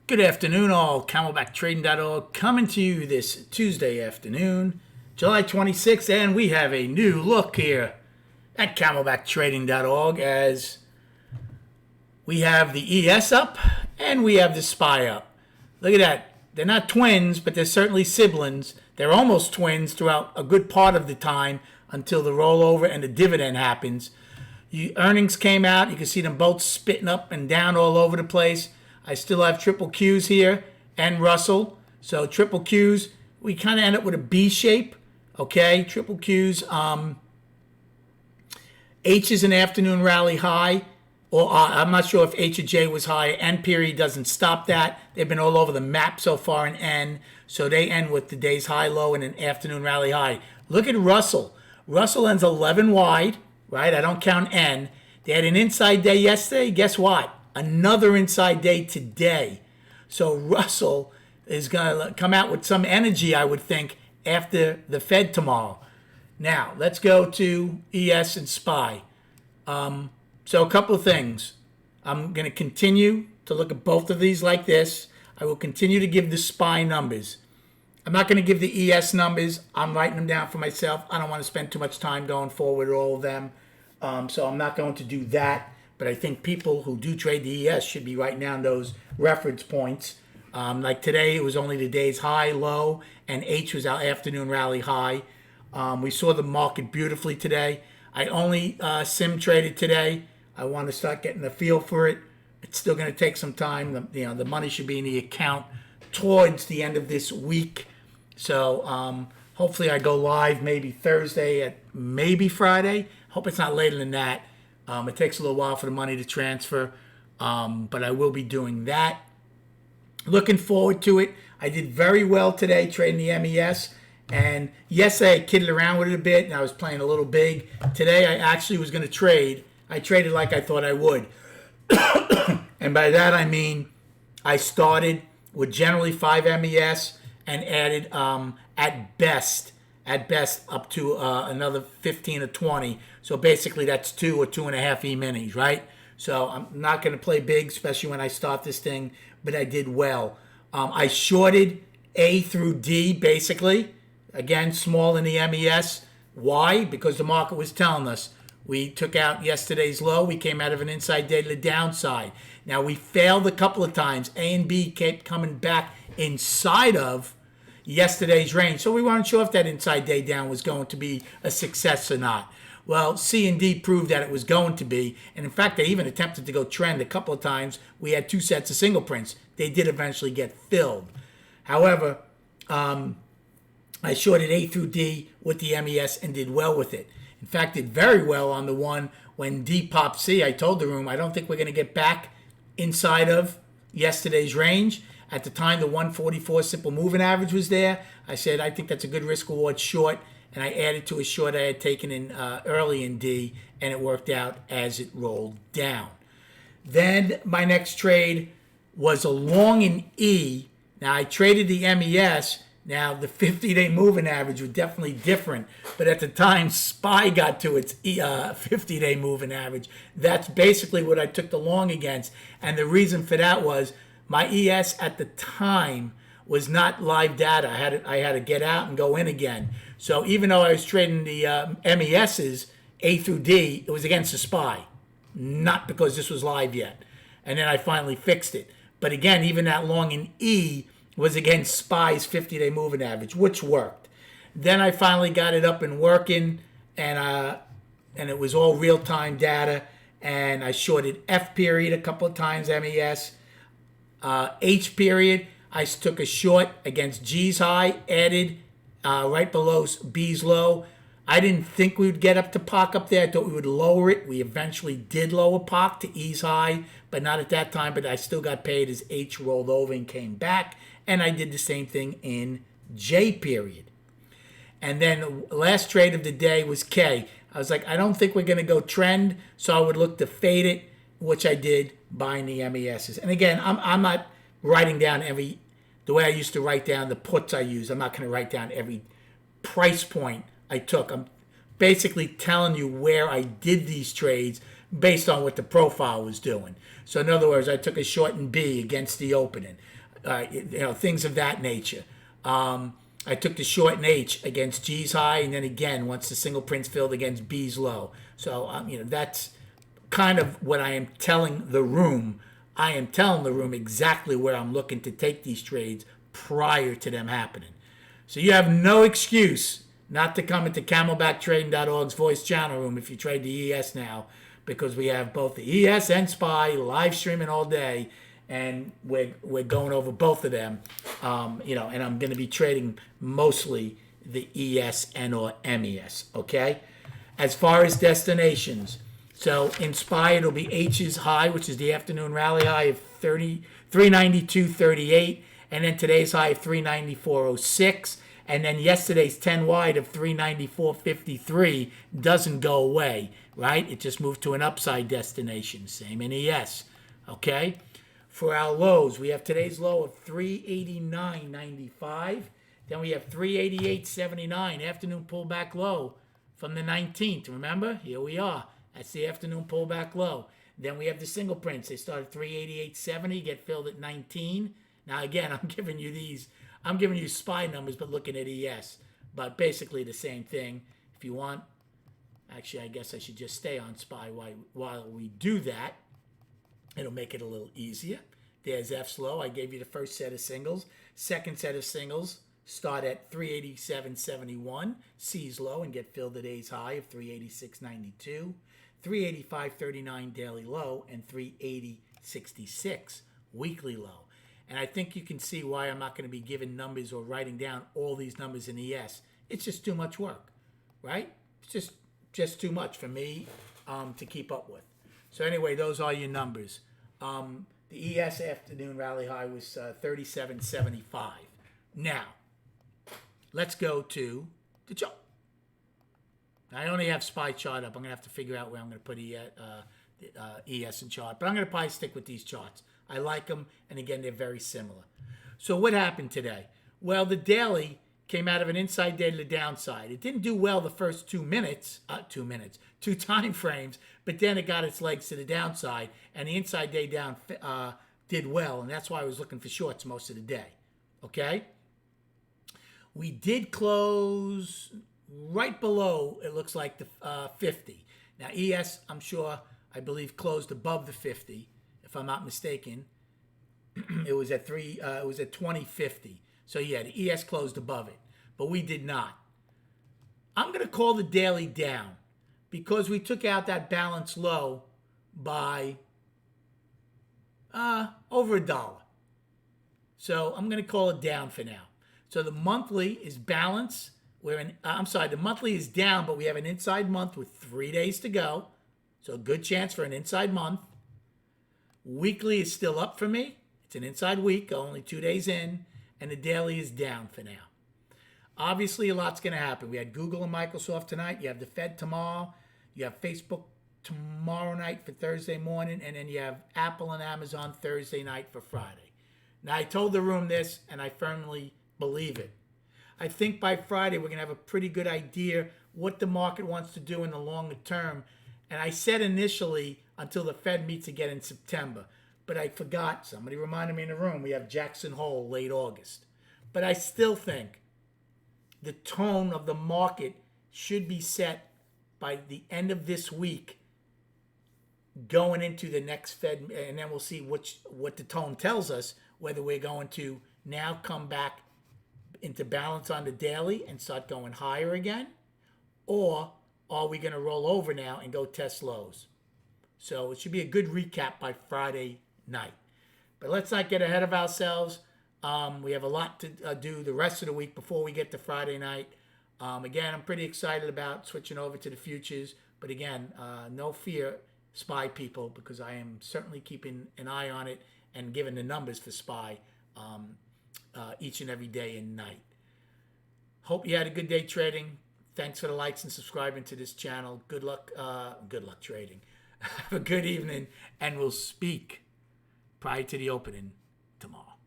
Good afternoon, all. CamelbackTrading.org coming to you this Tuesday afternoon, July 26th, and we have a new look here at CamelbackTrading.org as we have the ES up and we have the SPY up. Look at that. They're not twins, but they're certainly siblings. They're almost twins throughout a good part of the time until the rollover and the dividend happens. Earnings came out. You can see them both spitting up and down all over the place. I still have triple Qs here and Russell. So triple Qs, we kind of end up with a B shape. Okay, triple Qs. H is an afternoon rally high. Or I'm not sure if H or J was high. N period doesn't stop that. They've been all over the map so far in N. So they end with the day's high low and an afternoon rally high. Look at Russell. Russell ends 11 wide, right? I don't count N. They had an inside day yesterday. Guess what? Another inside day today. So Russell is going to come out with some energy, I would think, after the Fed tomorrow. Now, let's go to ES and SPY. So a couple of things. I'm going to continue to look at both of these like this. I will continue to give the SPY numbers. I'm not going to give the ES numbers. I'm writing them down for myself. I don't want to spend too much time going forward with all of them. So I'm not going to do that. But I think people who do trade the ES should be writing down those reference points. Like today, it was only the day's high, low, and H was our afternoon rally high. We saw the market beautifully today. I only sim traded today. I want to start getting the feel for it. It's still going to take some time. The money should be in the account towards the end of this week. So hopefully I go live maybe Thursday at maybe Friday. Hope it's not later than that. It takes a little while for the money to transfer, but I will be doing that. Looking forward to it. I did very well today trading the MES, and yesterday I kidded around with it a bit, and I was playing a little big. Today I actually was going to trade. I traded like I thought I would, and by that I mean I started with generally 5 MES and added at best up to another 15 or 20. So basically that's 2 or 2.5 E-minis, right? So I'm not going to play big, especially when I start this thing, but I did well. I shorted A through D, basically. Again, small in the MES. Why? Because the market was telling us. We took out yesterday's low. We came out of an inside day to the downside. Now, we failed a couple of times. A and B kept coming back inside of yesterday's range. So we weren't sure if that inside day down was going to be a success or not. Well, C and D proved that it was going to be. And in fact, they even attempted to go trend a couple of times. We had 2 sets of single prints. They did eventually get filled. However, I shorted A through D with the MES and did well with it. In fact, did very well on the one when D popped C. I told the room, I don't think we're going to get back inside of yesterday's range. At the time, the 144 simple moving average was there. I said, I think that's a good risk reward short. And I added to a short I had taken in early in D, and it worked out as it rolled down. Then my next trade was a long in E. Now, I traded the MES. Now, the 50-day moving average was definitely different. But at the time, SPY got to its 50-day moving average. That's basically what I took the long against. And the reason for that was my ES at the time was not live data. I had to get out and go in again. So even though I was trading the MESs, A through D, it was against the SPY. Not because this was live yet. And then I finally fixed it. But again, even that long in E was against SPY's 50-day moving average, which worked. Then I finally got it up and working, and it was all real-time data. And I shorted F period a couple of times, MES. H period, I took a short against G's high, added right below B's low. I didn't think we would get up to POC up there. I thought we would lower it. We eventually did lower POC to E's high, but not at that time. But I still got paid as H rolled over and came back. And I did the same thing in J period. And then the last trade of the day was K. I was like, I don't think we're going to go trend, so I would look to fade it, which I did, buying the MESs. And again, I'm not writing down the way I used to write down the puts I use. I'm not going to write down every price point I took. I'm basically telling you where I did these trades based on what the profile was doing. So in other words, I took a short in B against the opening. things of that nature. I took the short in H against G's high, and then again once the single print's filled against B's low. So that's kind of what I am telling the room. I am telling the room exactly where I'm looking to take these trades prior to them happening. So you have no excuse not to come into CamelbackTrading.org's voice channel room if you trade the ES now, because we have both the ES and SPY live streaming all day, and we're going over both of them. And I'm going to be trading mostly the ES and or MES. Okay. As far as destinations, so in SPY it'll be H's high, which is the afternoon rally high of 392.38, and then today's high of 394.06. And then yesterday's 10 wide of 394.53 doesn't go away, right? It just moved to an upside destination. Same in ES, okay? For our lows, we have today's low of 389.95. Then we have 388.79, afternoon pullback low from the 19th. Remember? Here we are. That's the afternoon pullback low. Then we have the single prints. They start at 388.70, get filled at 19. Now, again, I'm giving you SPY numbers, but looking at ES. But basically the same thing. If you want, actually, I guess I should just stay on SPY while we do that. It'll make it a little easier. There's F's low. I gave you the first set of singles. Second set of singles start at 387.71. C's low and get filled at A's high of 386.92. 385.39 daily low and 380.66 weekly low. And I think you can see why I'm not going to be giving numbers or writing down all these numbers in ES. It's just too much work, right? It's just too much for me to keep up with. So anyway, those are your numbers. The ES afternoon rally high was 37.75. Now, let's go to the chart. I only have SPY chart up. I'm going to have to figure out where I'm going to put ES and chart. But I'm going to probably stick with these charts. I like them, and again, they're very similar. So what happened today? Well, the daily came out of an inside day to the downside. It didn't do well the first 2 time frames, but then it got its legs to the downside, and the inside day down did well, and that's why I was looking for shorts most of the day. Okay? We did close right below, it looks like, the 50. Now, ES, I believe, closed above the 50. If I'm not mistaken, it was at 2050. So yeah, the ES closed above it, but we did not. I'm going to call the daily down because we took out that balance low by over $1. So I'm going to call it down for now. So the monthly is balance. The monthly is down, but we have an inside month with 3 days to go. So a good chance for an inside month. Weekly is still up for me. It's an inside week, only 2 days in, and the daily is down for now. Obviously, a lot's going to happen. We had Google and Microsoft tonight. You have the Fed tomorrow. You have Facebook tomorrow night for Thursday morning, and then you have Apple and Amazon Thursday night for Friday. Now, I told the room this, and I firmly believe it. I think by Friday, we're going to have a pretty good idea what the market wants to do in the longer term. And I said initially until the Fed meets again in September. But I forgot. Somebody reminded me in the room. We have Jackson Hole late August. But I still think the tone of the market should be set by the end of this week going into the next Fed. And then we'll see what the tone tells us, whether we're going to now come back into balance on the daily and start going higher again, or are we going to roll over now and go test lows? So it should be a good recap by Friday night. But let's not get ahead of ourselves. We have a lot to do the rest of the week before we get to Friday night. Again, I'm pretty excited about switching over to the futures. But again, no fear, SPY people, because I am certainly keeping an eye on it and giving the numbers for SPY each and every day and night. Hope you had a good day trading. Thanks for the likes and subscribing to this channel. Good luck trading. Have a good evening, and we'll speak prior to the opening tomorrow.